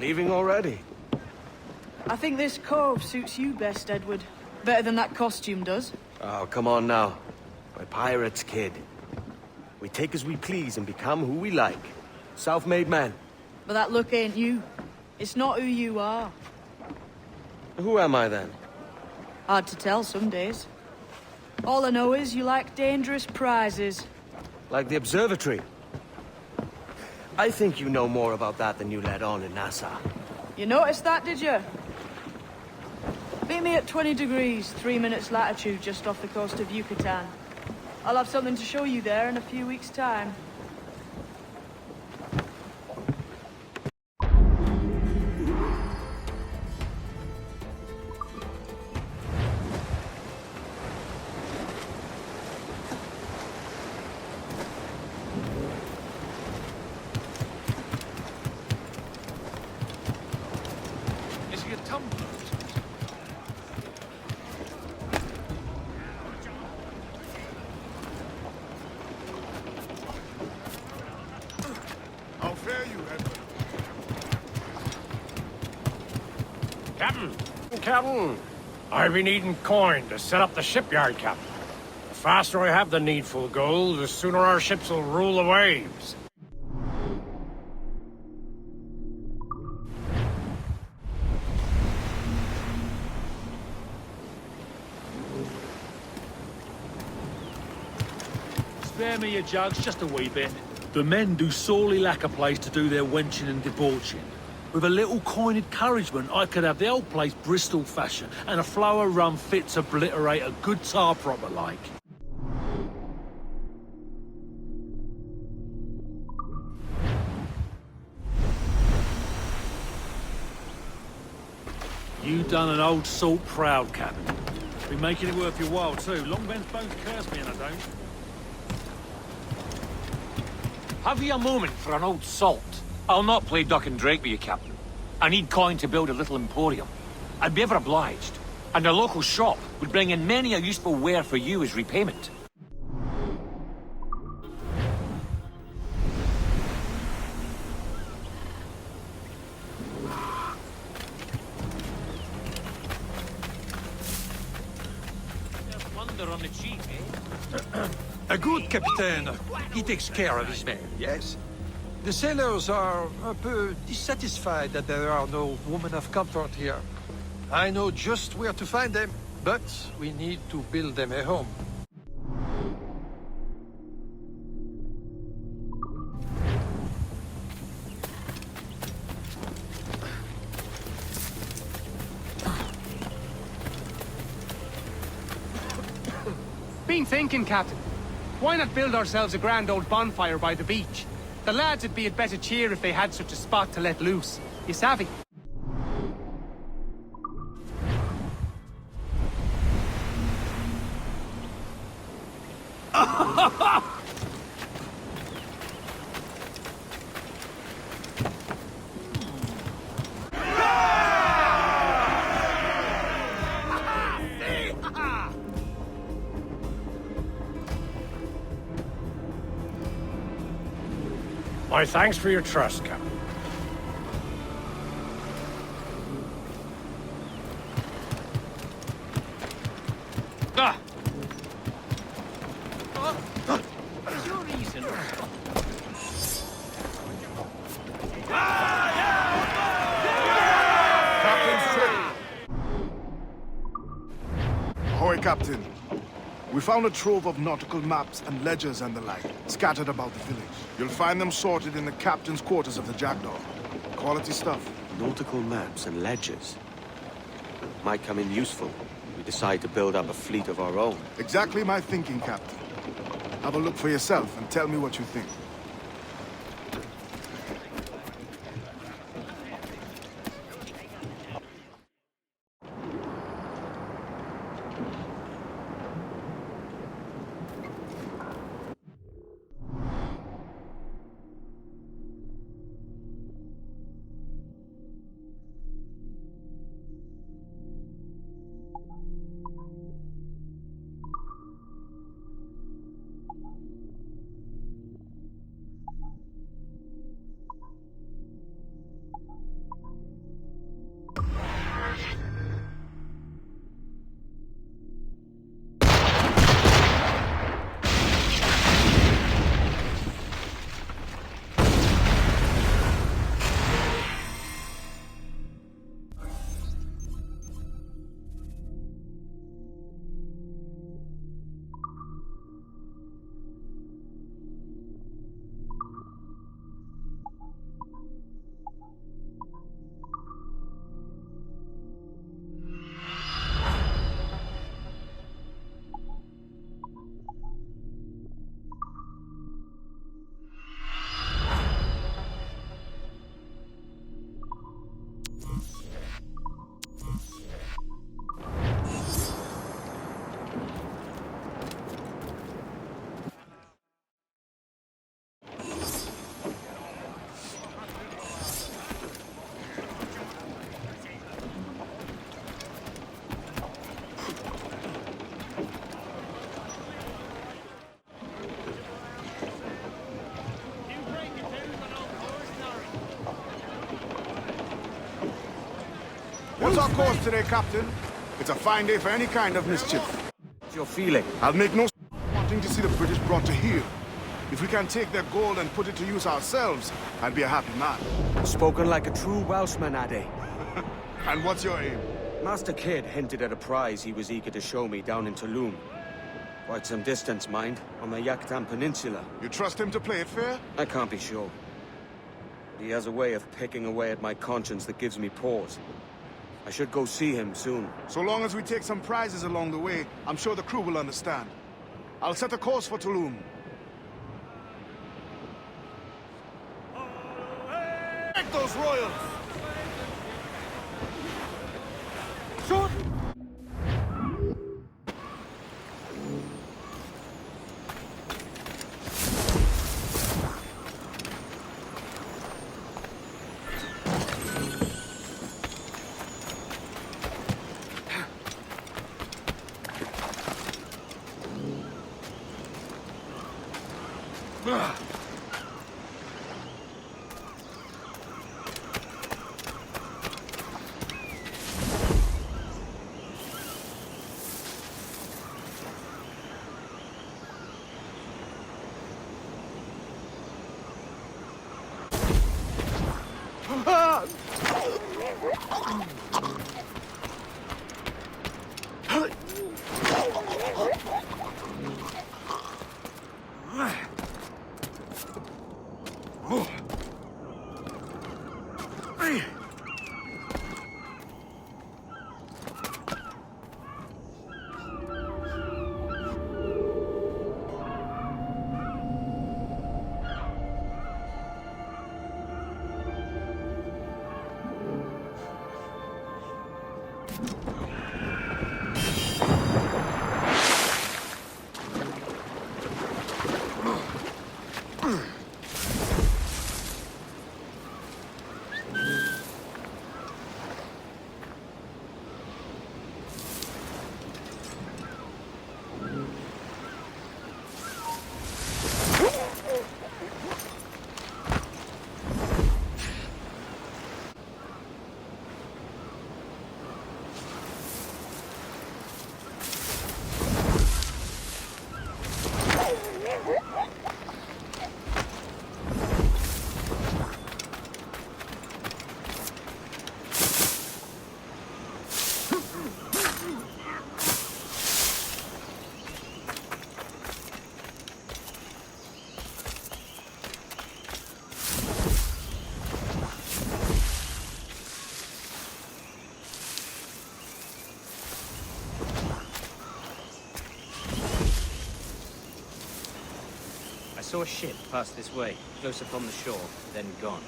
Leaving already? I think this cove suits you best, Edward. Better than that costume does. Oh, come on now. We're pirates, kid. We take as we please and become who we like. Self-made men. But that look ain't you. It's not who you are. Who am I then? Hard to tell some days. All I know is you like dangerous prizes. Like the observatory. I think you know more about that than you let on in Nassau. You noticed that, did you? Meet me at 20 degrees, 3 minutes latitude just off the coast of Yucatan. I'll have something to show you there in a few weeks' time. Is he a tumbler? How fare you, Edward? Captain, I've been needing coin to set up the shipyard, Captain. The faster I have the needful gold, the sooner our ships will rule the waves. Spare me your jugs, just a wee bit. The men do sorely lack a place to do their wenching and debauching. With a little coin encouragement, I could have the old place Bristol fashion, and a flow of rum fit to obliterate a good tar proper like. You done an old salt proud, Captain. Been making it worth your while too. Long Ben's bones curse me and I don't. Have you a moment for an old salt? I'll not play duck and drake with you, Captain. I need coin to build a little emporium. I'd be ever obliged. And a local shop would bring in many a useful ware for you as repayment. Wonder on the cheap, eh? A good captain. He takes care of his men, yes? The sailors are a peu dissatisfied that there are no women of comfort here. I know just where to find them, but we need to build them a home. Been thinking, Captain. Why not build ourselves a grand old bonfire by the beach? The lads would be at better cheer if they had such a spot to let loose. You savvy? My thanks for your trust, Captain. Ah! What's your reason? Ahoy, Captain. We found a trove of nautical maps and ledgers and the like, scattered about the village. You'll find them sorted in the captain's quarters of the Jackdaw. Quality stuff. Nautical maps and ledgers. Might come in useful. We decide to build up a fleet of our own. Exactly my thinking, Captain. Have a look for yourself and tell me what you think. What's our course today, Captain? It's a fine day for any kind of mischief. What's your feeling? I'll make no wanting to see the British brought to heel. If we can take their gold and put it to use ourselves, I'd be a happy man. Spoken like a true Welshman, Ade. And what's your aim? Master Kidd hinted at a prize he was eager to show me down in Tulum. Quite some distance, mind, on the Yucatan Peninsula. You trust him to play it fair? I can't be sure. But he has a way of picking away at my conscience that gives me pause. I should go see him soon. So long as we take some prizes along the way, I'm sure the crew will understand. I'll set a course for Tulum. Take those royals! Shoot! Saw a ship pass this way, close upon the shore, then gone.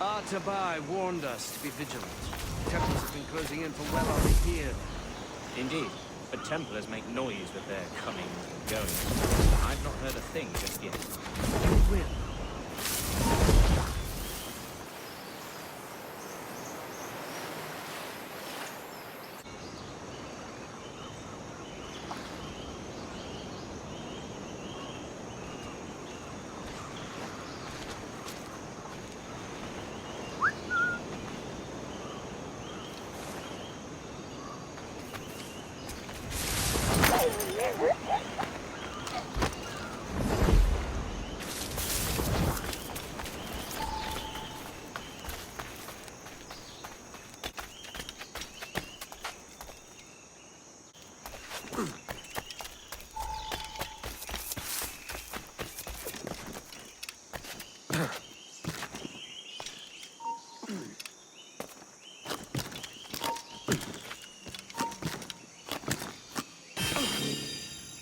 Artabai warned us to be vigilant. Templars have been closing in for well on a year. Indeed, but Templars make noise with their comings and goings. I've not heard a thing just yet. You will.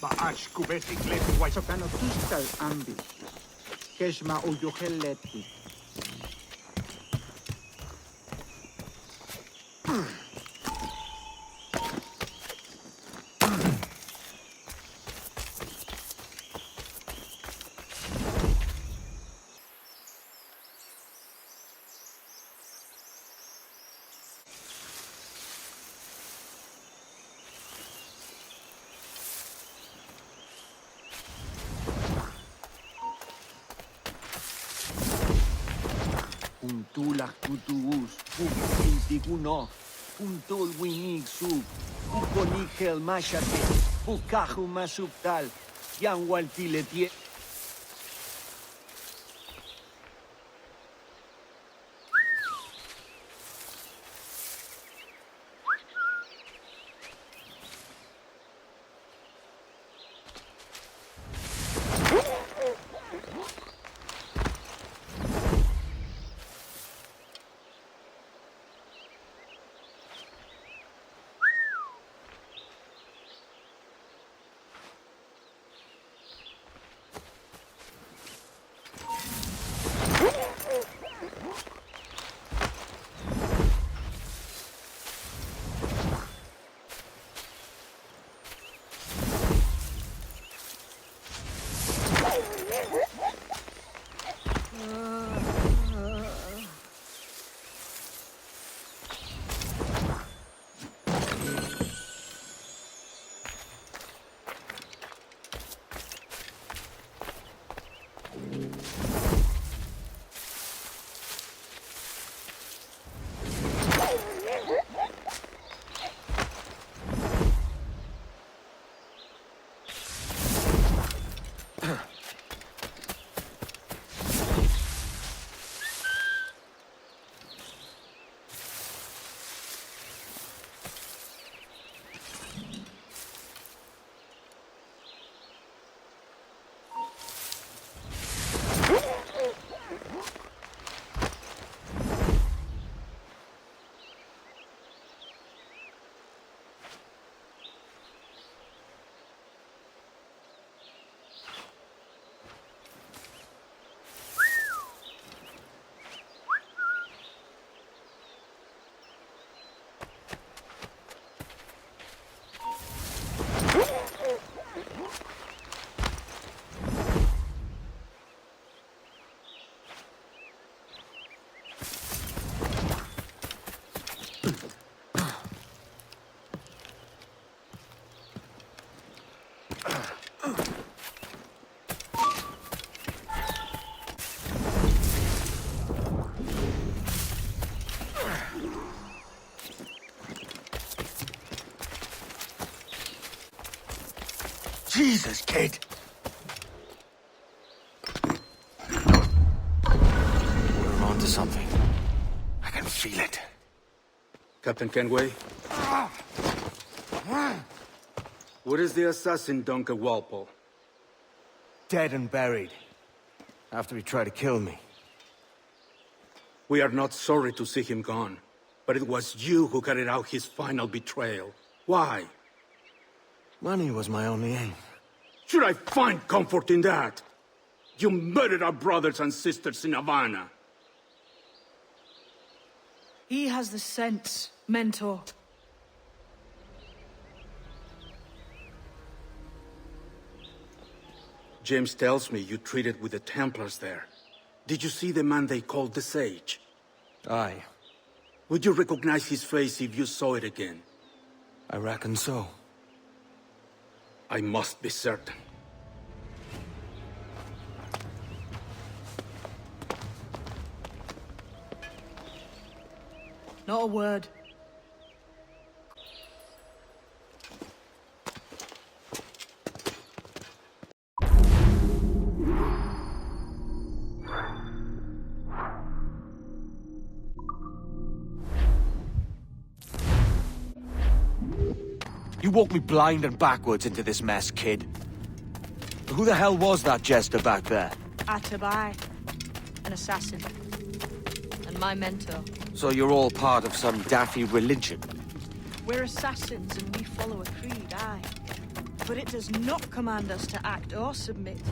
Ba'ash kubeti kleti wai sokano tustal ambi. Keshma o yoheleti. Untulak tutuus, pugintiguno, puntol winig sub, ukonigel mashate, bukahu masuptal, yang waltiletie. Jesus, kid! We're on to something. I can feel it. Captain Kenway? Where is the assassin, Duncan Walpole? Dead and buried. After he tried to kill me. We are not sorry to see him gone, but it was you who carried out his final betrayal. Why? Money was my only aim. Should I find comfort in that? You murdered our brothers and sisters in Havana. He has the sense, Mentor. James tells me you treated with the Templars there. Did you see the man they called the Sage? Aye. Would you recognize his face if you saw it again? I reckon so. I must be certain. Not a word. You walked me blind and backwards into this mess, kid. Who the hell was that jester back there? Atabai, an assassin, and my mentor. So you're all part of some daffy religion? We're assassins and we follow a creed, aye. But it does not command us to act or submit,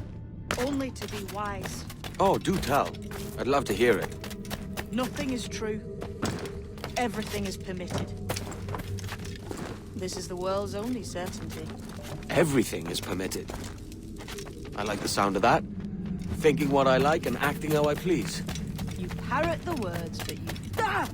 only to be wise. Oh, do tell. I'd love to hear it. Nothing is true. Everything is permitted. This is the world's only certainty. Everything is permitted. I like the sound of that. Thinking what I like and acting how I please. You parrot the words, but you... Ah!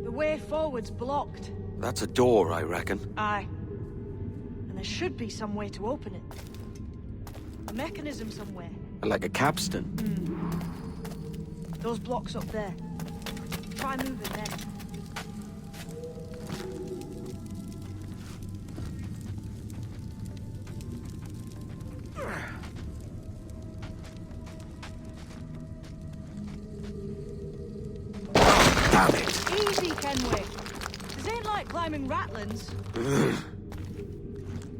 The way forward's blocked. That's a door, I reckon. Aye. And there should be some way to open it. A mechanism somewhere. Like a capstan. Those blocks up there. Try moving them. Damn it! Easy, Kenway. This ain't like climbing Ratlins.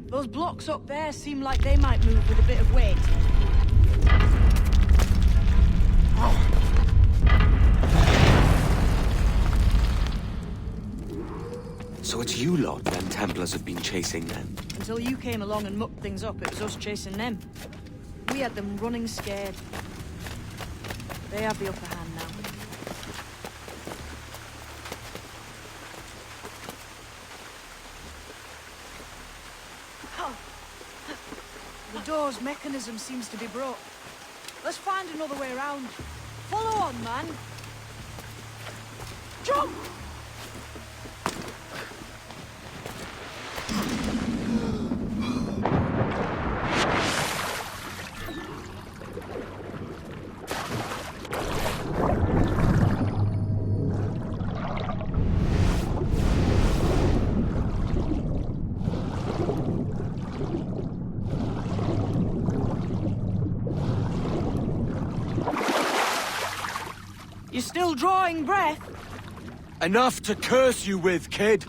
Those blocks up there seem like they might move with a bit of weight. So it's you lot them Templars have been chasing then? Until you came along and mucked things up, it was us chasing them. We had them running scared. They have the upper hand now. The door's mechanism seems to be broke. Let's find another way around. Follow on, man. Jump! You're still drawing breath? Enough to curse you with, kid!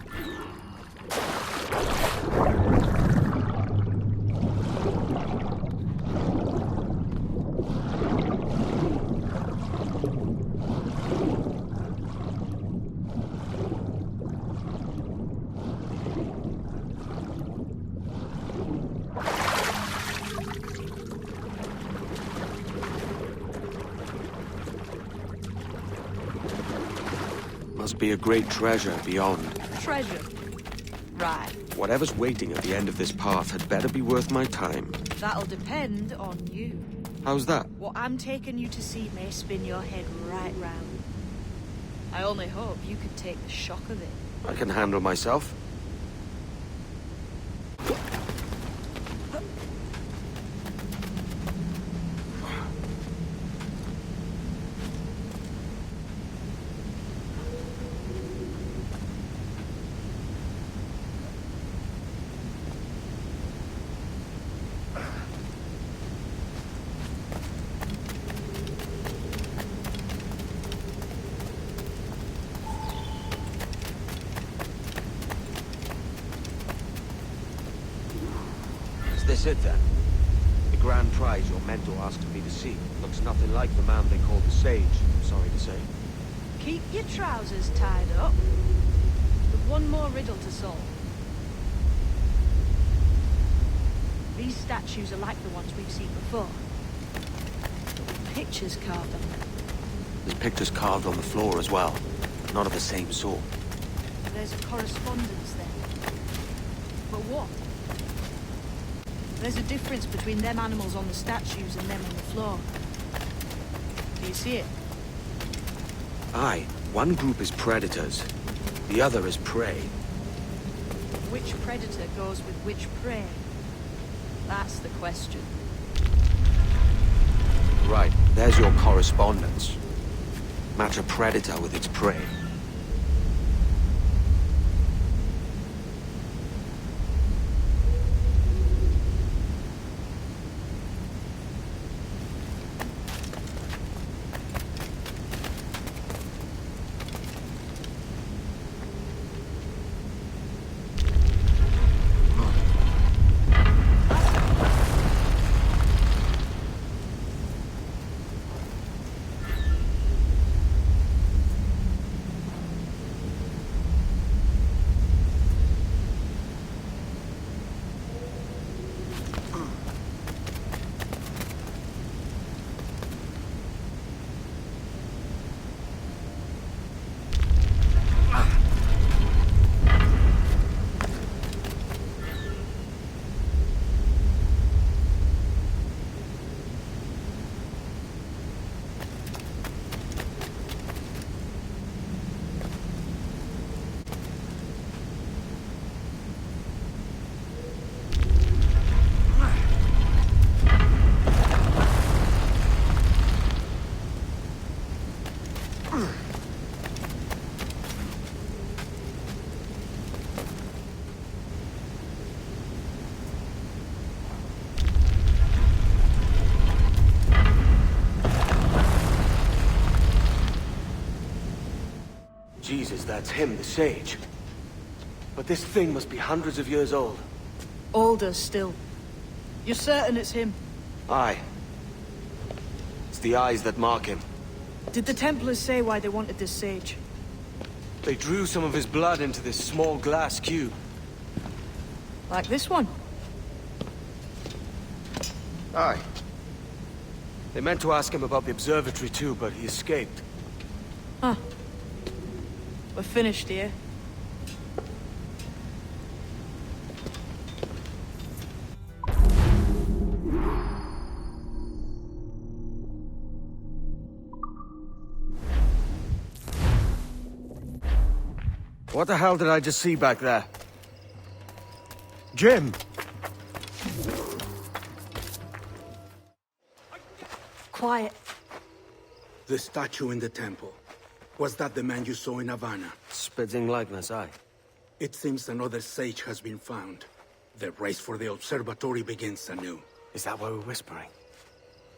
Must be a great treasure beyond. Treasure. Right. Whatever's waiting at the end of this path had better be worth my time. That'll depend on you. How's that? What I'm taking you to see may spin your head right round. I only hope you could take the shock of it. I can handle myself. Is this it then? The grand prize your mentor asked me to see looks nothing like the man they call the Sage, I'm sorry to say. Keep your trousers tied up. With one more riddle to solve. These statues are like the ones we've seen before. Pictures carved on them. There's pictures carved on the floor as well. Not of the same sort. There's a correspondence then. But what? There's a difference between them animals on the statues and them on the floor. Do you see it? Aye, one group is predators. The other is prey. Which predator goes with which prey? That's the question. Right, there's your correspondence. Match a predator with its prey. Jesus, that's him, the sage. But this thing must be hundreds of years old. Older still. You're certain it's him? Aye. It's the eyes that mark him. Did the Templars say why they wanted this sage? They drew some of his blood into this small glass cube. Like this one? Aye. They meant to ask him about the observatory too, but he escaped. Huh. We're finished here. What the hell did I just see back there? Jim! Quiet. The statue in the temple. Was that the man you saw in Havana? Spitting likeness, aye. It seems another sage has been found. The race for the observatory begins anew. Is that why we're whispering?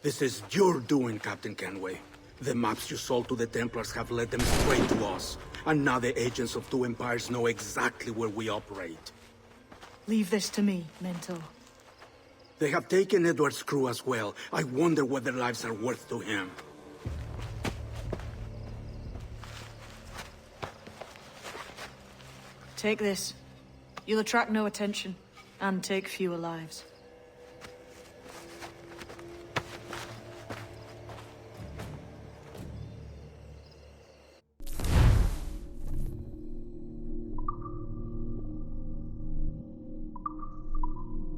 This is your doing, Captain Kenway. The maps you sold to the Templars have led them straight to us. And now the agents of two empires know exactly where we operate. Leave this to me, Mentor. They have taken Edward's crew as well. I wonder what their lives are worth to him. Take this. You'll attract no attention, and take fewer lives.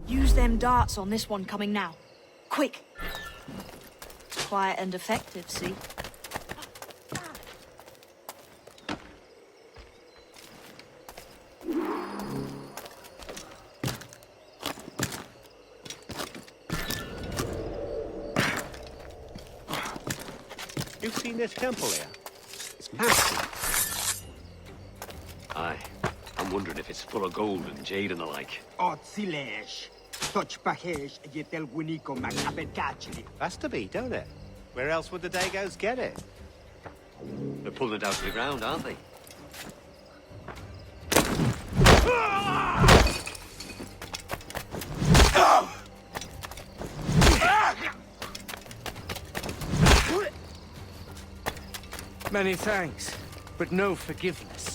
Use them darts on this one coming now. Quick! Quiet and effective, see? You've seen this temple here? It's massive. Aye. I'm wondering if it's full of gold and jade and the like. Otzilesh. Touch pahesh yetel winiko makabekachli. Has to be, don't it? Where else would the Dagos get it? They're pulling it down to the ground, aren't they? Many thanks, but no forgiveness.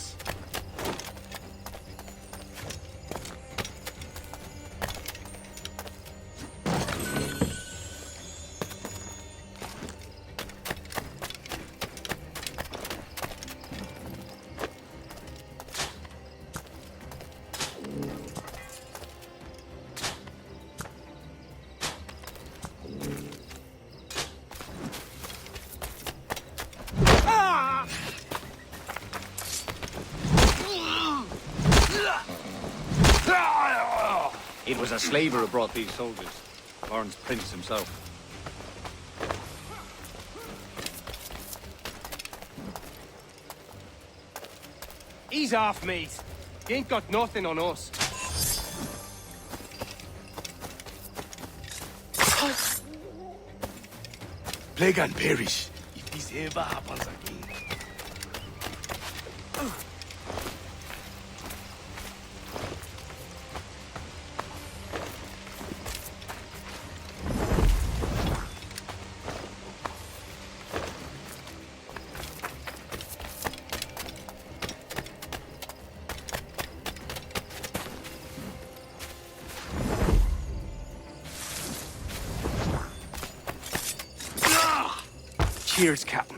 It was a slaver who brought these soldiers. Lawrence Prince himself. Ease off, mate. You ain't got nothing on us. Plague and perish if this ever happens again. Cheers, Captain.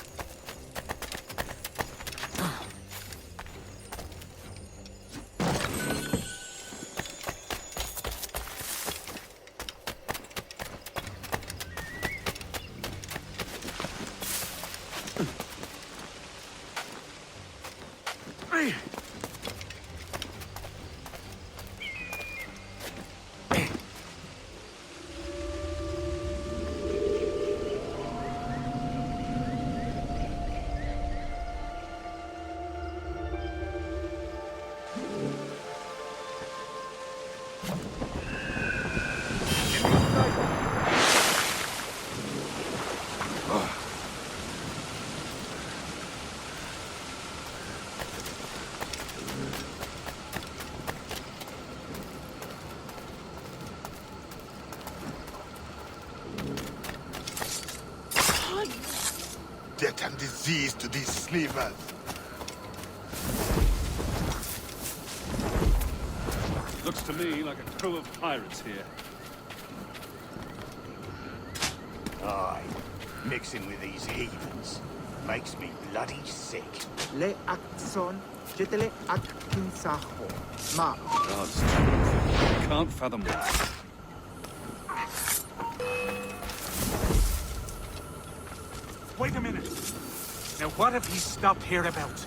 seize to these slavers. Looks to me like a crew of pirates here. Aye, mixing with these heathens makes me bloody sick. Le Akson, Jetele Akinsaho. Ma. God's truth. Can't fathom that. Wait a minute. Now what have he stopped here about?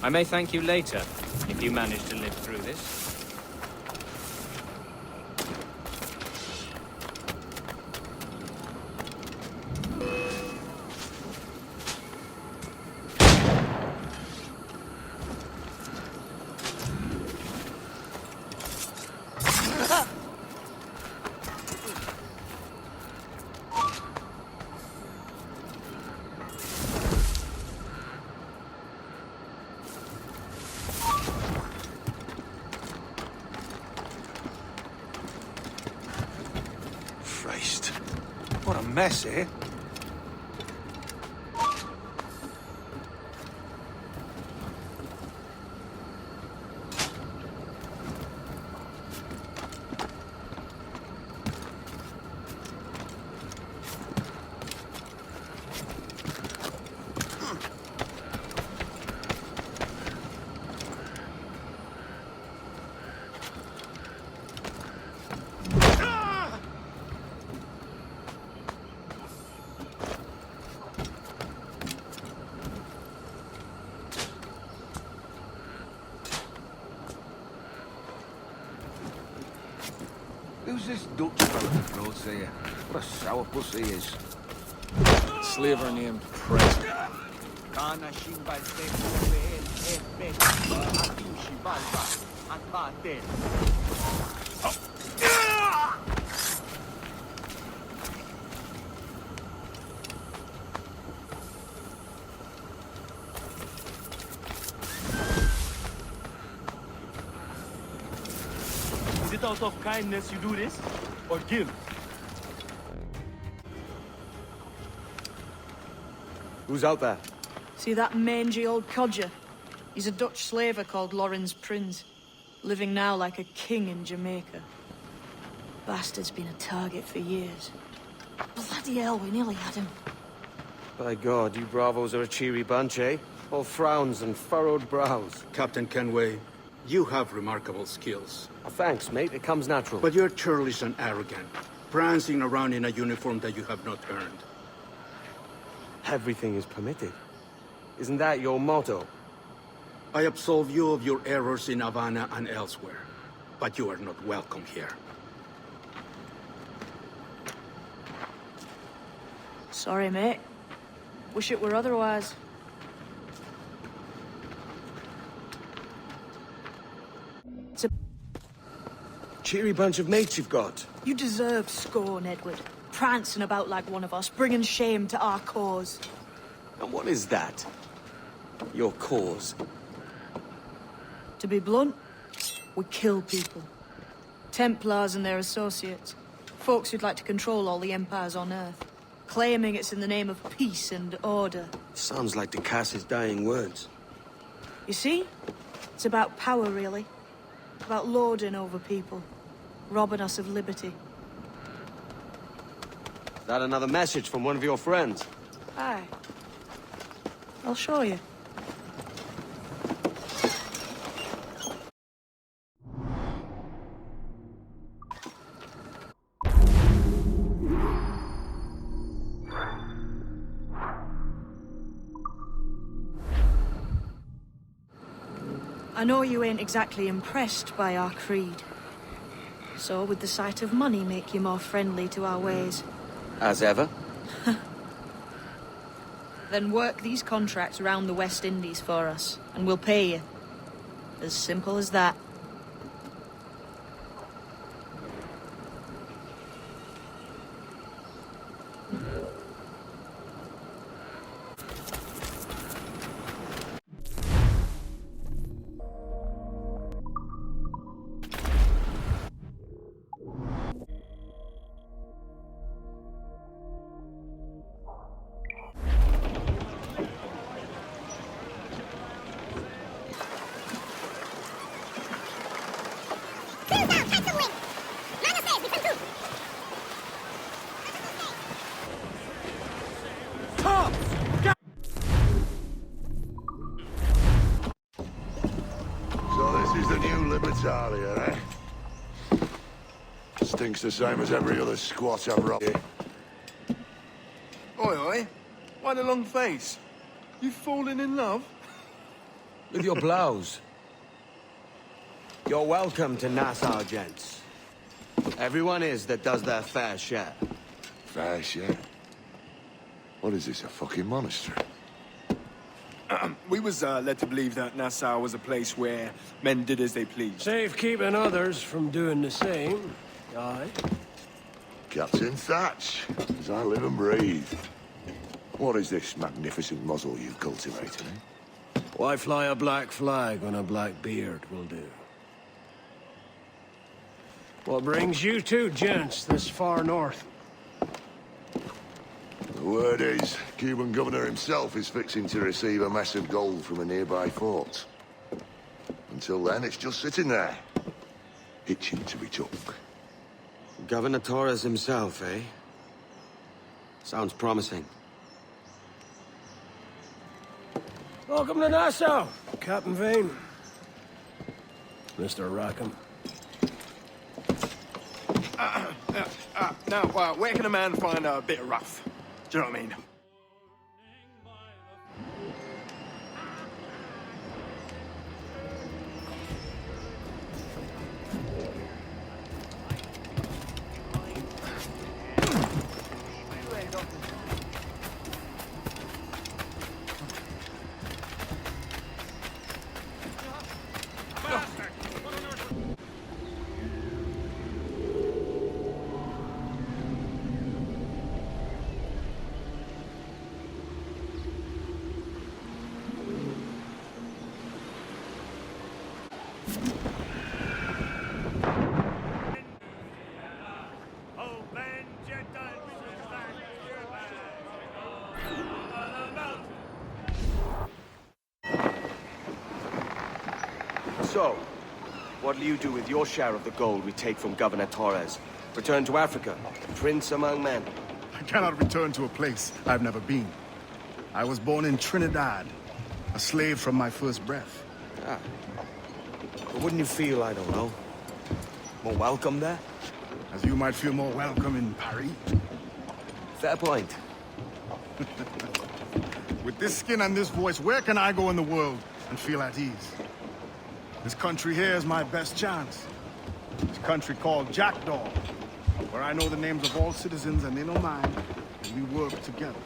I may thank you later, if you manage to live through this. Christ. What a mess, eh? Who's this Dutch fellow that floats here? What a sourpuss he is. Slaver named Prins. Is it out of kindness you do this? Or guilt? Who's out there? See that mangy old codger? He's a Dutch slaver called Prins, living now like a king in Jamaica. Bastard's been a target for years. Bloody hell, we nearly had him. By God, you bravos are a cheery bunch, eh? All frowns and furrowed brows. Captain Kenway, you have remarkable skills. Thanks, mate. It comes natural. But you're churlish and arrogant, prancing around in a uniform that you have not earned. Everything is permitted. Isn't that your motto? I absolve you of your errors in Havana and elsewhere, but you are not welcome here. Sorry, mate. Wish it were otherwise. It's a cheery bunch of mates you've got. You deserve scorn, Edward. Prancing about like one of us, bringing shame to our cause. And what is that? Your cause? To be blunt, we kill people. Templars and their associates. Folks who'd like to control all the empires on Earth. Claiming it's in the name of peace and order. Sounds like Ducasse's dying words. You see? It's about power, really. About lording over people. Robbing us of liberty. Is that another message from one of your friends? Aye. I'll show you. I know you ain't exactly impressed by our creed. So would the sight of money make you more friendly to our ways? As ever. Then work these contracts round the West Indies for us, and we'll pay you. As simple as that. Talia, eh? Stinks the same as every other squat I've robbed here. Oi, oi. Why the long face? You fallen in love? With your blouse. You're welcome to Nassau, gents. Everyone is that does their fair share. Fair share? What is this, a fucking monastery? We was led to believe that Nassau was a place where men did as they pleased. Safe keeping others from doing the same. Aye. Captain Thatch, as I live and breathe. What is this magnificent muzzle you've cultivated, eh? Why fly a black flag when a black beard will do? What brings you two gents this far north? The word is, Cuban governor himself is fixing to receive a mess of gold from a nearby fort. Until then, it's just sitting there, itching to be took. Governor Torres himself, eh? Sounds promising. Welcome to Nassau, Captain Vane. Mr. Rackham. Now, where can a man find a bit of rough? Do you know what I mean? So, what'll you do with your share of the gold we take from Governor Torres? Return to Africa, prince among men? I cannot return to a place I've never been. I was born in Trinidad, a slave from my first breath. Ah. But wouldn't you feel, I don't know, more welcome there? As you might feel more welcome in Paris. Fair point. With this skin and this voice, where can I go in the world and feel at ease? This country here is my best chance. This country called Jackdaw, where I know the names of all citizens and they know mine, and we work together.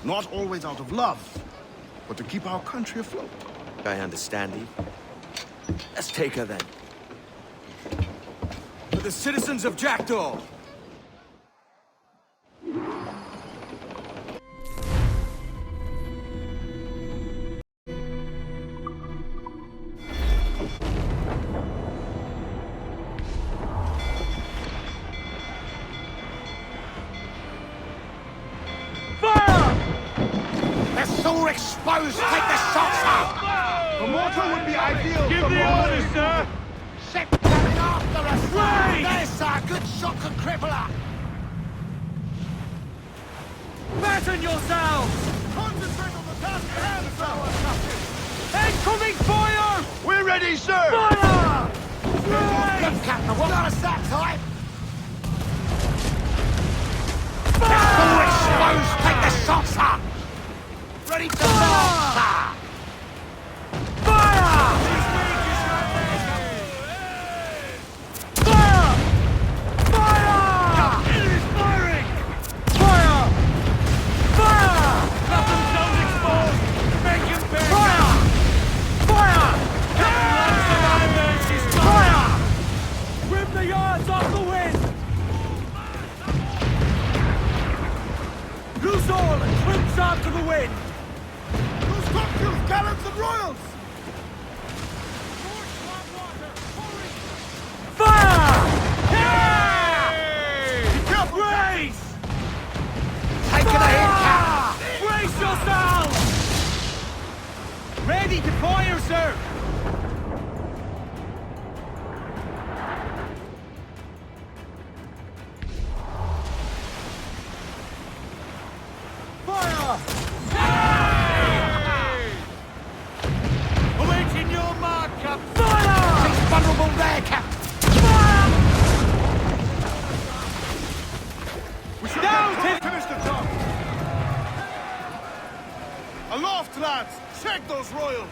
Not always out of love, but to keep our country afloat. I understand you. Let's take her then. For the citizens of Jackdaw! All exposed, take the shots out! The mortar would be ideal. Give the orders, sir! Ship coming after us! Right! There's sir, good shot can cripple her! Batten yourselves! Concentrate on the task at hand, sir! Incoming fire! We're ready, sir! Fire! Good, Captain, what got us that time? Fire! All exposed, take the shots out! Ready to march, sir! Fire! Fire! Fire! It is firing! Fire! Fire! Got themselves exposed! Make him pay! Fire! Fire! Fire! Rip the yards off the wind! Loose all and clips out to the wind! Cocktails, gallants, and royals! Fire! Yeah! Be careful! Race! Taking a hit, Captain! Brace yourselves! Ready to fire, sir! Fire! Awaiting your mark, Captain! Fire! He's vulnerable Aloft, lads! Check those royals!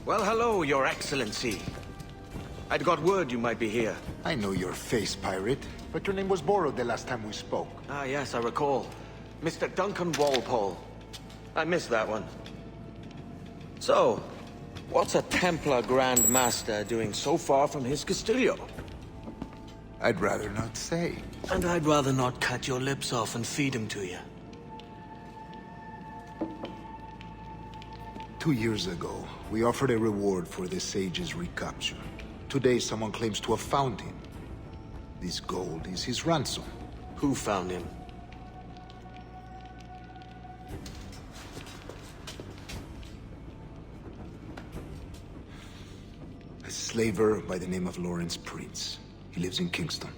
Well, hello, Your Excellency. I'd got word you might be here. I know your face, pirate, but your name was borrowed the last time we spoke. Ah, yes, I recall. Mr. Duncan Walpole. I missed that one. So, what's a Templar Grand Master doing so far from his Castillo? I'd rather not say. And I'd rather not cut your lips off and feed him to you. 2 years ago, we offered a reward for the sage's recapture. Today, someone claims to have found him. This gold is his ransom. Who found him? A slaver by the name of Prins. He lives in Kingston.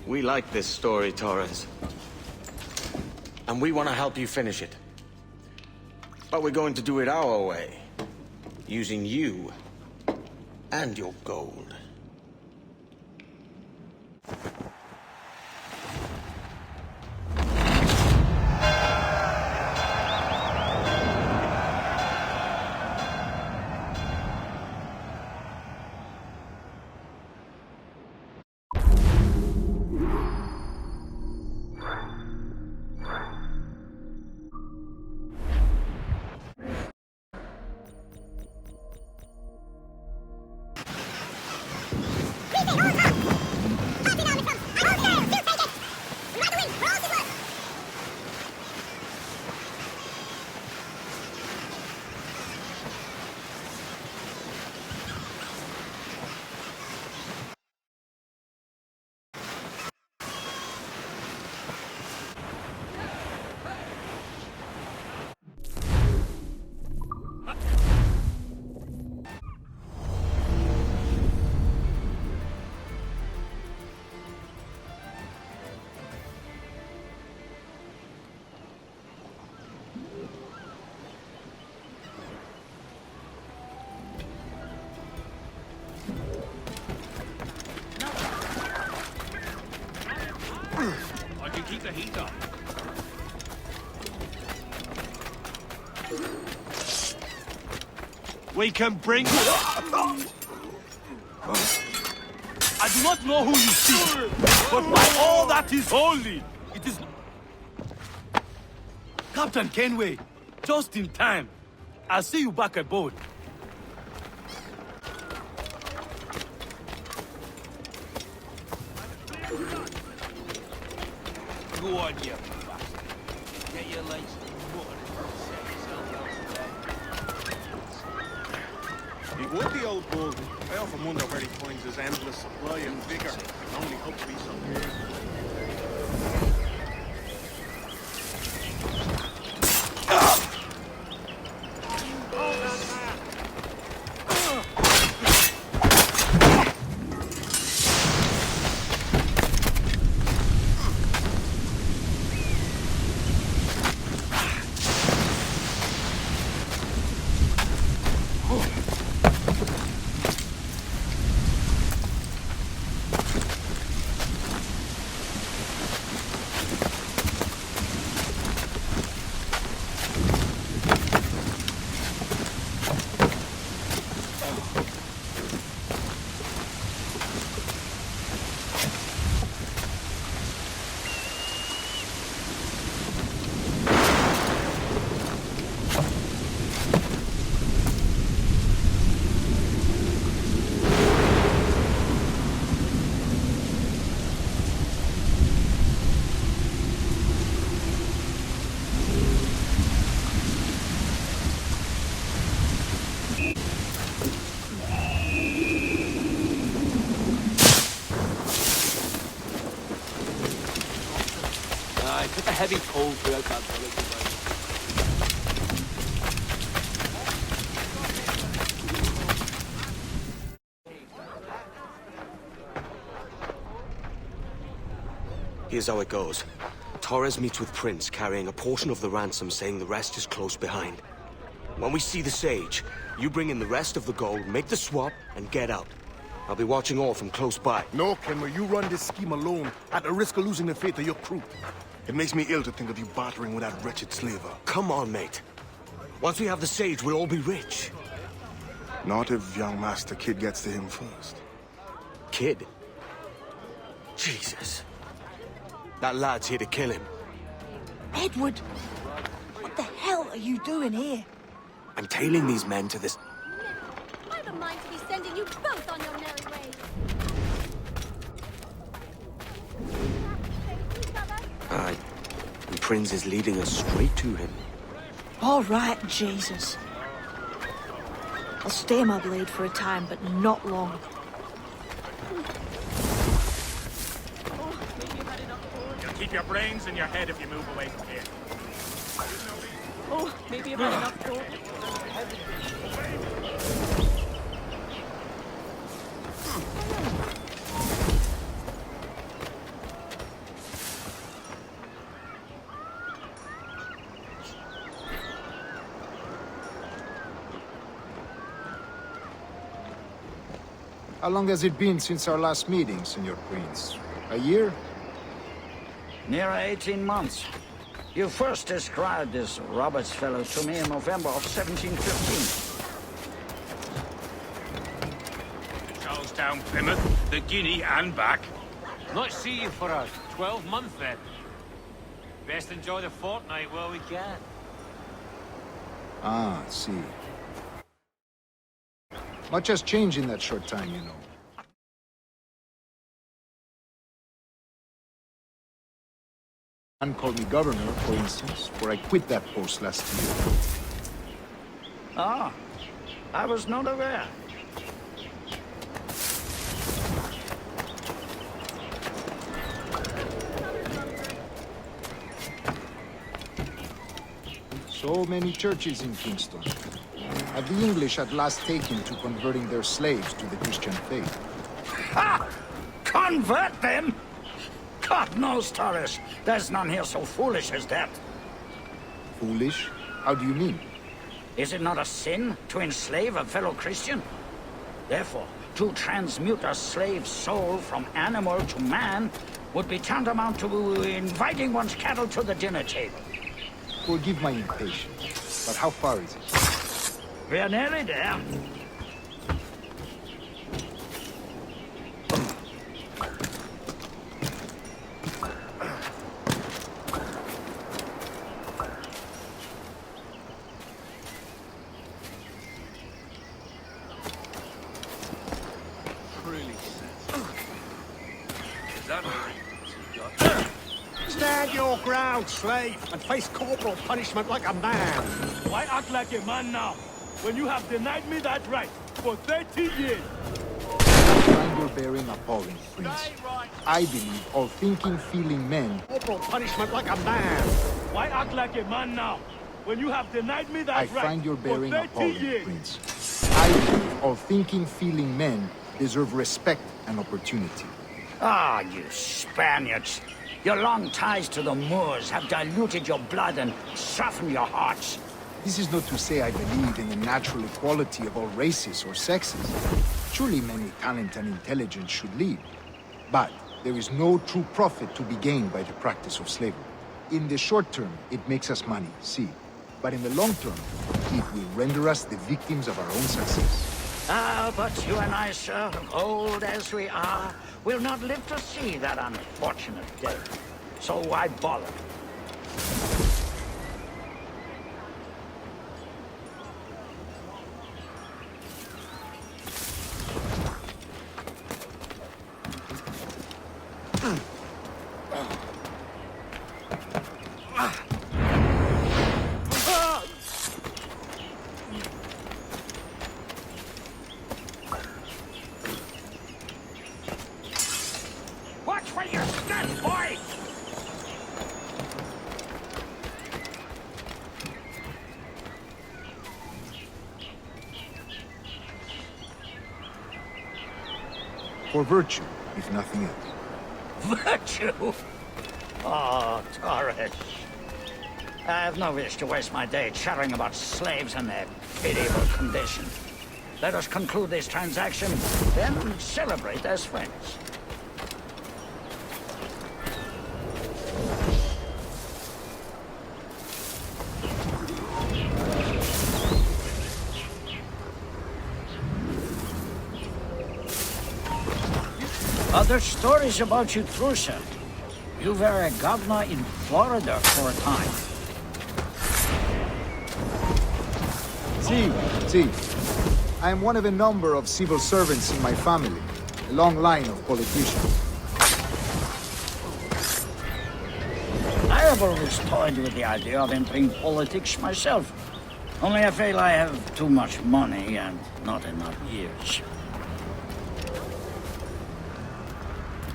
We like this story, Torres. And we want to help you finish it. But we're going to do it our way. Using you and your gold. I can keep the heat up. We can bring... I do not know who you see, but by all that is holy, it is... Captain Kenway, just in time. I'll see you back aboard. Go on, you bastard. Get your legs muttered and set yourself elsewhere. He would, the old bull. I often wonder where he finds his endless supply and vigor. Can only hope to be some I took a heavy toll throughout that village. Here's how it goes. Torres meets with Prince, carrying a portion of the ransom, saying the rest is close behind. When we see the Sage, you bring in the rest of the gold, make the swap, and get out. I'll be watching all from close by. No, Kenway, you run this scheme alone, at the risk of losing the faith of your crew. It makes me ill to think of you bartering with that wretched slaver. Come on, mate. Once we have the Sage, we'll all be rich. Not if young Master Kid gets to him first. Kid? Jesus. That lad's here to kill him. Edward! What the hell are you doing here? I'm tailing these men to this... I've a mind to be sending you both on your merry way. Aye. And Prince is leading us straight to him. All right, Jesus. I'll stay my blade for a time, but not long. You'll keep your brains in your head if you move away from here. Oh, maybe you've had enough gold. How long has it been since our last meeting, Senor Prince? A year? Near 18 months. You first described this Roberts fellow to me in November of 1715. Charlestown, Plymouth, the Guinea and back. Not see you for a 12-month then. Best enjoy the fortnight while we can. Ah, I see. Much has changed in that short time, you know. Man called me governor, for instance, for I quit that post last year. Ah, I was not aware. So many churches in Kingston. Have the English at last taken to converting their slaves to the Christian faith? Ha! Convert them? God knows, Torres. There's none here so foolish as that. Foolish? How do you mean? Is it not a sin to enslave a fellow Christian? Therefore, to transmute a slave's soul from animal to man would be tantamount to inviting one's cattle to the dinner table. Forgive my impatience, but how far is it? We're nearly there. Stand your ground, slave, and face corporal punishment like a man. Why act like a man now, when you have denied me that right? for 30 years. I find your bearing appalling, Prince. I believe all thinking, feeling men... Corporal punishment like a man. Why act like a man now, when you have denied me that I right find your bearing for 30 appalling, years? Prince. I believe all thinking, feeling men deserve respect and opportunity. Ah, you Spaniards. Your long ties to the Moors have diluted your blood and softened your hearts. This is not to say I believe in the natural equality of all races or sexes. Surely men with talent and intelligence should lead. But there is no true profit to be gained by the practice of slavery. In the short term, it makes us money, see. But in the long term, it will render us the victims of our own success. Ah, but you and I, sir, old as we are, will not live to see that unfortunate day. So why bother? Watch for your step, boy! For virtue, if nothing else. Virtue? Oh, Torres. I have no wish to waste my day chattering about slaves and their pitiable condition. Let us conclude this transaction, then celebrate as friends. Other stories about you, too, sir. You were a governor in Florida for a time. See. I am one of a number of civil servants in my family. A long line of politicians. I have always toyed with the idea of entering politics myself. Only I feel I have too much money and not enough years.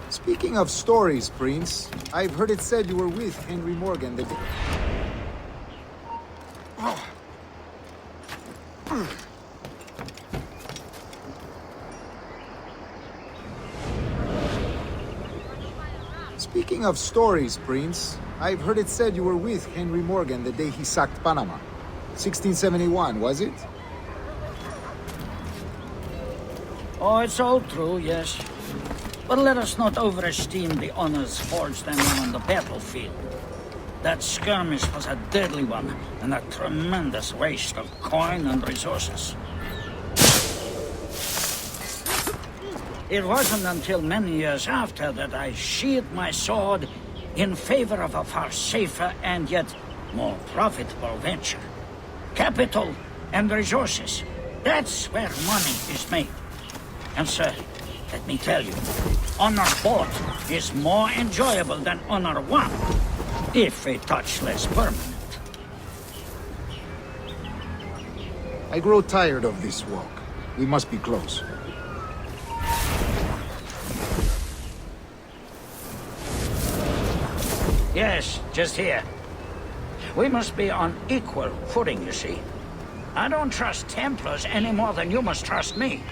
Speaking of stories, Prince, I've heard it said you were with Henry Morgan the day... Speaking of stories, Prince, I've heard it said you were with Henry Morgan the day he sacked Panama. 1671, was it? Oh, it's all true, yes. But let us not overesteem the honors forged them on the battlefield. That skirmish was a deadly one, and a tremendous waste of coin and resources. It wasn't until many years after that I sheathed my sword in favor of a far safer and yet more profitable venture. Capital and resources. That's where money is made. And sir, let me tell you, honor bought is more enjoyable than honor won, if a touch less permanent. I grow tired of this walk. We must be close. Yes, just here. We must be on equal footing, you see. I don't trust Templars any more than you must trust me.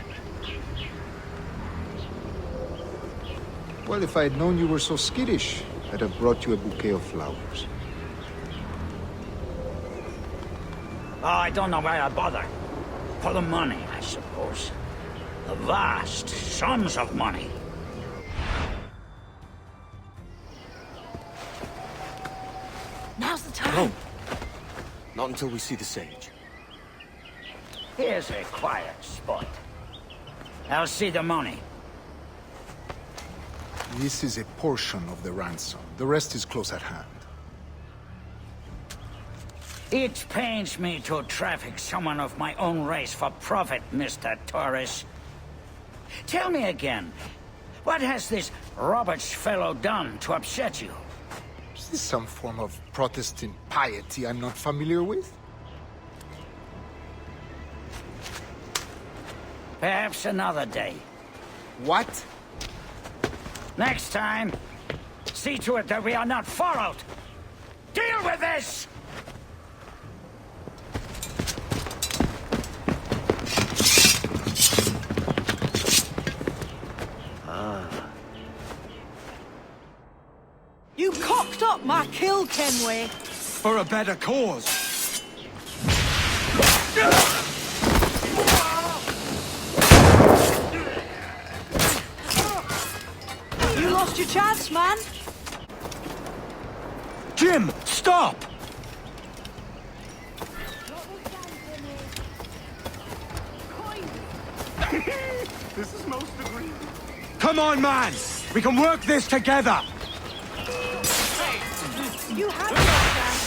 Well, if I had known you were so skittish, I'd have brought you a bouquet of flowers. Oh, I don't know why I bother. For the money, I suppose. The vast sums of money. Now's the time. Not until we see the sage. Here's a quiet spot. I'll see the money. This is a portion of the ransom. The rest is close at hand. It pains me to traffic someone of my own race for profit, Mr. Torres. Tell me again, what has this Roberts fellow done to upset you? Is this some form of Protestant piety I'm not familiar with? Perhaps another day. What? Next time, see to it that we are not followed. Deal with this! You cocked up my kill, Kenway. For a better cause. You lost your chance, man. Jim, stop! This is most agreeable. Come on, man! We can work this together! You had your chance.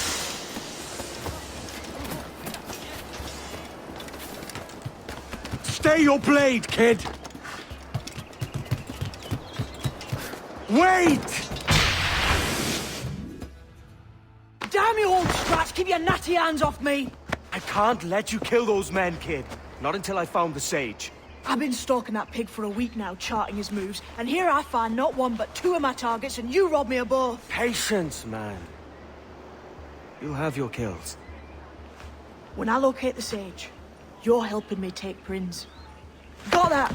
Stay your blade, kid! Wait! Damn you, old Strat! Keep your natty hands off me! I can't let you kill those men, kid. Not until I found the sage. I've been stalking that pig for a week now, charting his moves, and here I find not one but two of my targets, and you rob me of both. Patience, man. You'll have your kills. When I locate the sage, you're helping me take Prins. Got that?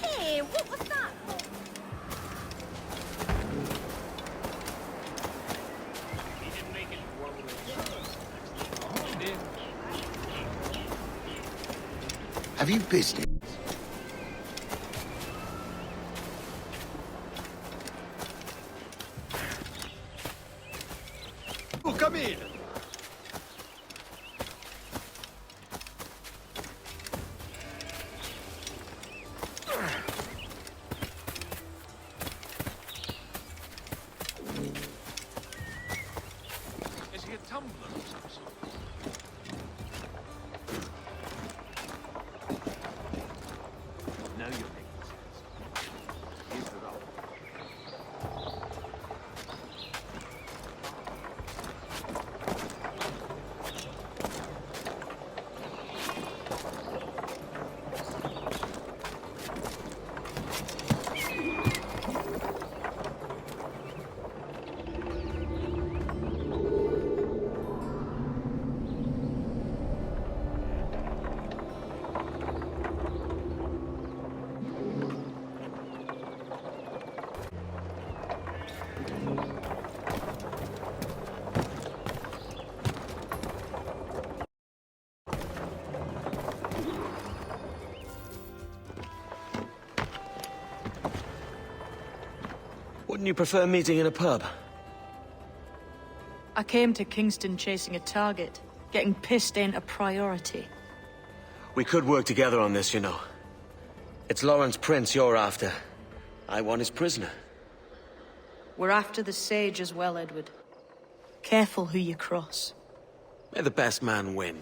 Hey, what was that for? He didn't make it Have you business? Oh, come in. Is he a tumbler or some sort? Now you're making sense. Here's the rub. Wouldn't you prefer meeting in a pub? I came to Kingston chasing a target. Getting pissed ain't a priority. We could work together on this, you know. It's Lawrence Prince you're after. I want his prisoner. We're after the Sage as well, Edward. Careful who you cross. May the best man win.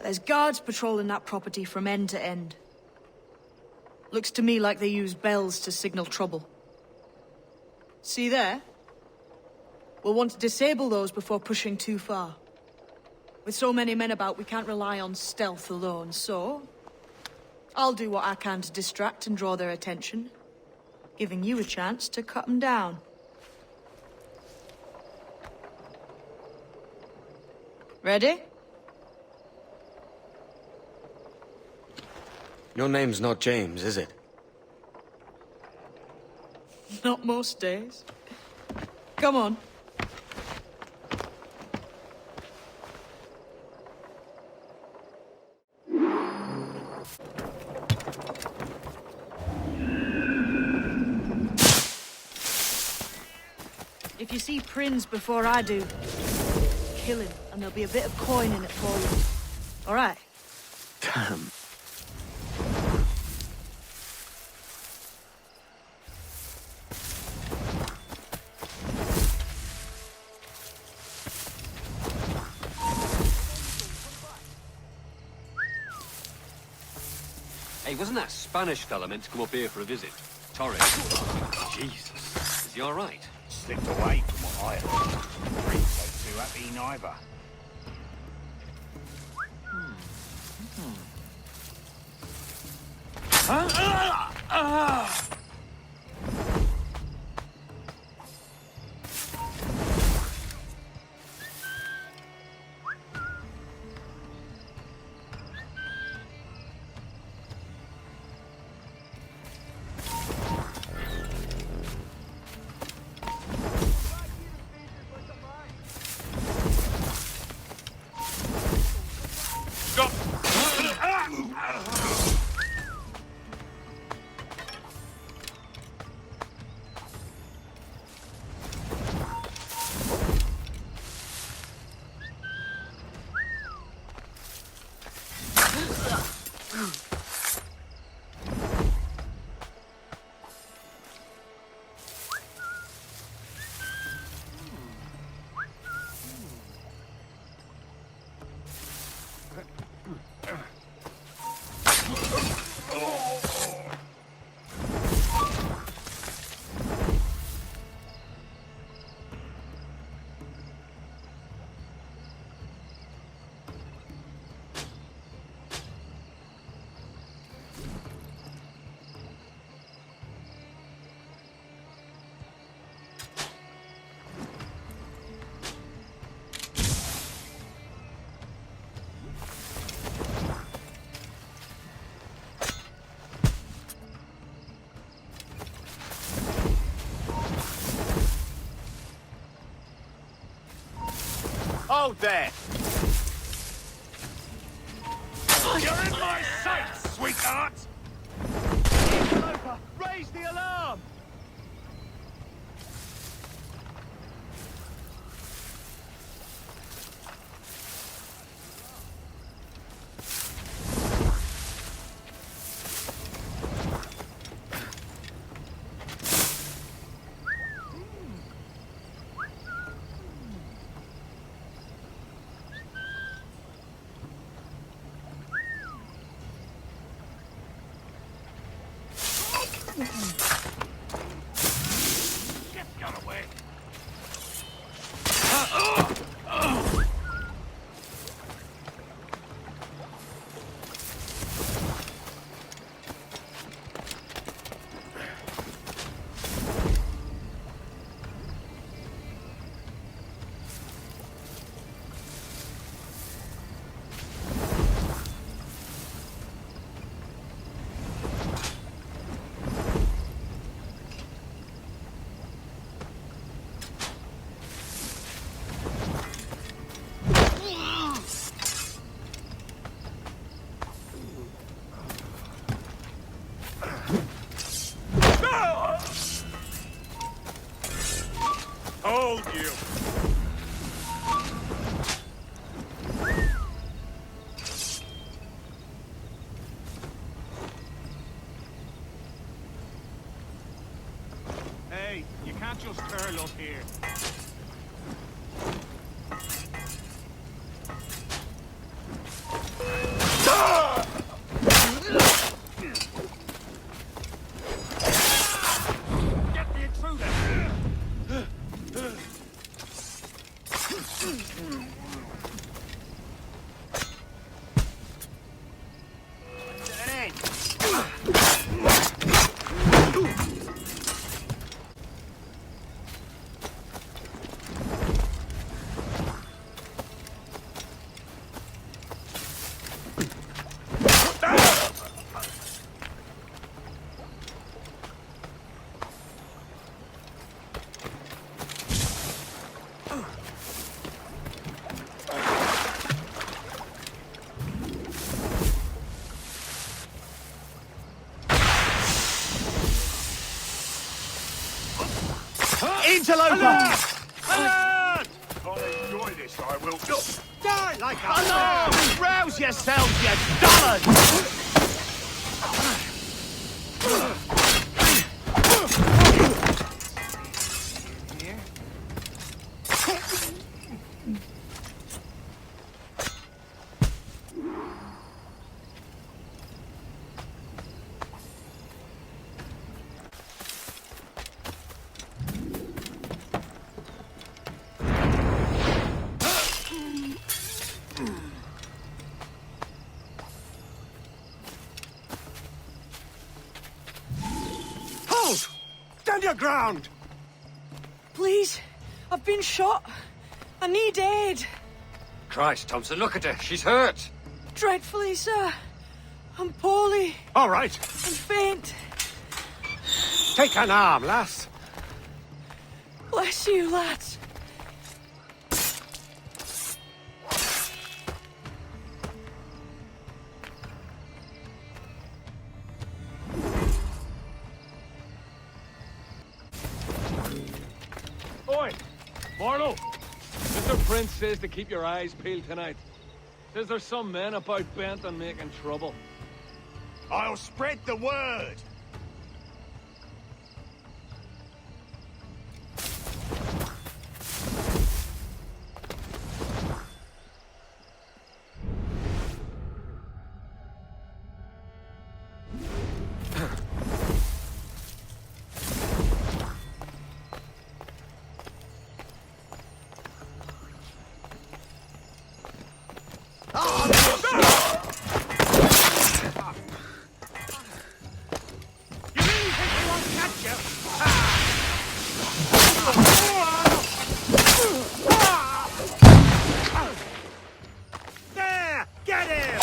There's guards patrolling that property from end to end. Looks to me like they use bells to signal trouble. See there? We'll want to disable those before pushing too far. With so many men about, we can't rely on stealth alone, so... I'll do what I can to distract and draw their attention, giving you a chance to cut them down. Ready? Your name's not James, is it? Not most days. Come on. If you see Prins before I do, kill him, and there'll be a bit of coin in it for you. All right? Damn. Hey, wasn't that Spanish fella meant to come up here for a visit? Torres. Jesus. Is he all right? Slipped away from what I heard. Ain't so too happy neither. Hold there! You're in my sight, sweetheart! Interloper, raise the alarm! Hold you! Hey, you can't just curl up here. Get the intruder! Interloper! I'll enjoy this, I will. Die like a Alarm! Rouse yourselves, you dullards! Stand your ground! Please, I've been shot. I need aid. Christ, Thompson, look at her. She's hurt. Dreadfully, sir. I'm poorly. All right. I'm faint. Take an arm, lass. Bless you, lads. Oi! Marlow! Mr. Prince says to keep your eyes peeled tonight. Says there's some men about bent on making trouble. I'll spread the word. There! Get him!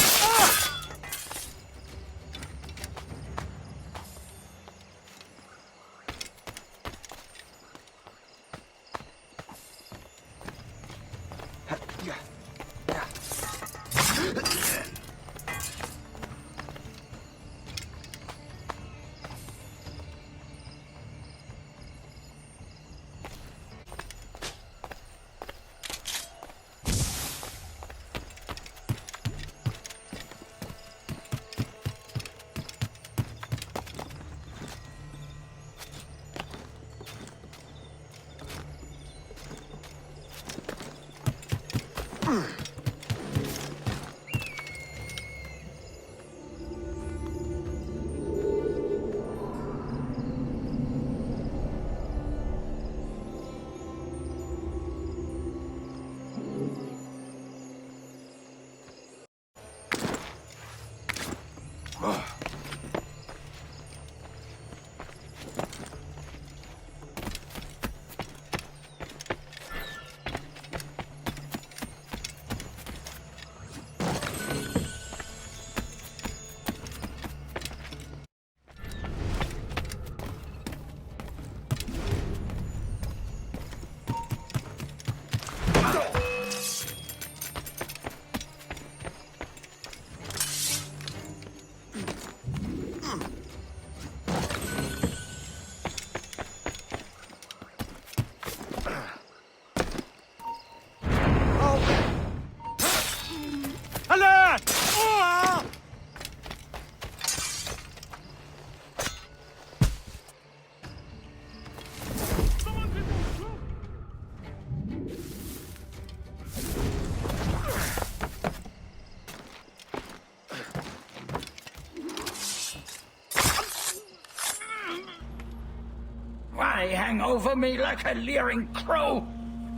Why hang over me like a leering crow?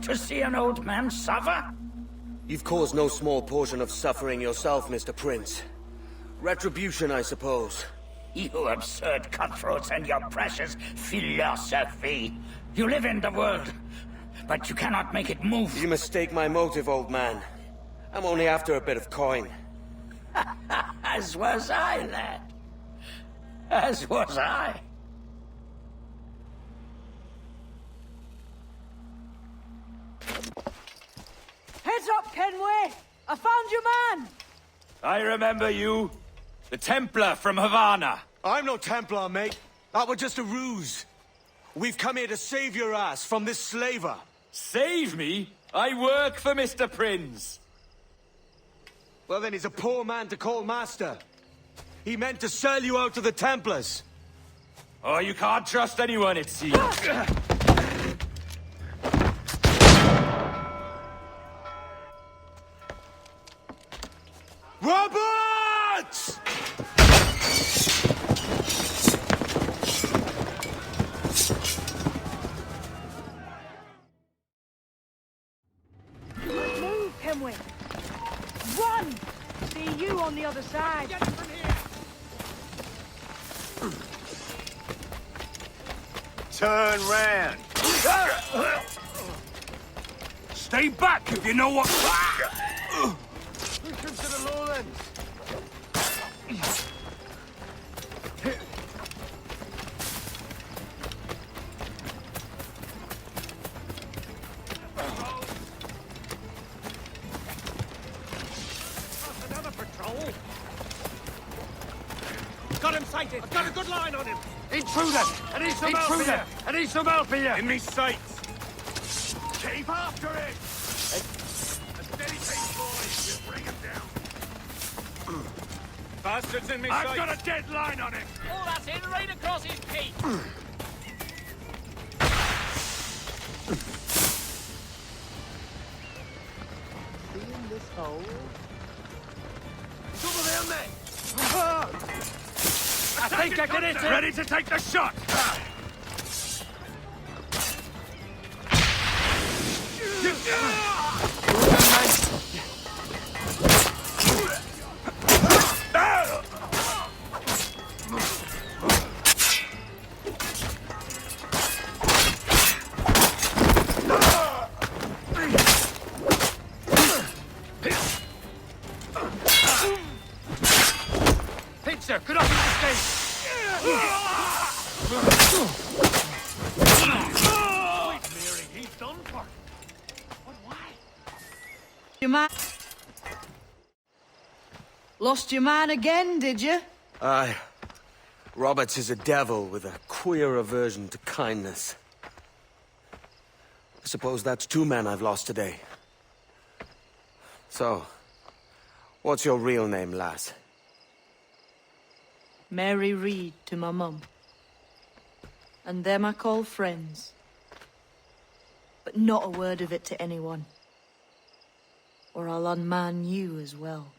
To see an old man suffer? You've caused no small portion of suffering yourself, Mr. Prince. Retribution, I suppose. You absurd cutthroats and your precious philosophy. You live in the world, but you cannot make it move. You mistake my motive, old man. I'm only after a bit of coin. As was I, lad. As was I. Heads up, Kenway! I found your man! I remember you. The Templar from Havana. I'm no Templar, mate. That was just a ruse. We've come here to save your ass from this slaver. Save me? I work for Mr. Prince. Well, then he's a poor man to call master. He meant to sell you out to the Templars. Oh, you can't trust anyone, it seems. Roberts! Move, Kenway! Run! See you on the other side. Get it from here! Turn round. Stay back if you know what... Push him to the lowlands. Another patrol. Got him sighted. I've got a good line on him. Intruder! I need some help here! I need some help here! In me sights. Keep after it. A steady pace, boys. We'll bring him down. Bastards in me sights. I've got a dead line on him. Oh, that's in right across his peak. Seeing this hole? It's over there, mate! I think I can hit it. Ready to take the shot. Pincer, get off the stage! He's done for. But why? Your man... Lost your man again, did you? Aye. Roberts is a devil with a queer aversion to kindness. I suppose that's 2 men I've lost today. So, what's your real name, lass? Mary Reed to my mum. And them I call friends. But not a word of it to anyone. Or I'll unman you as well.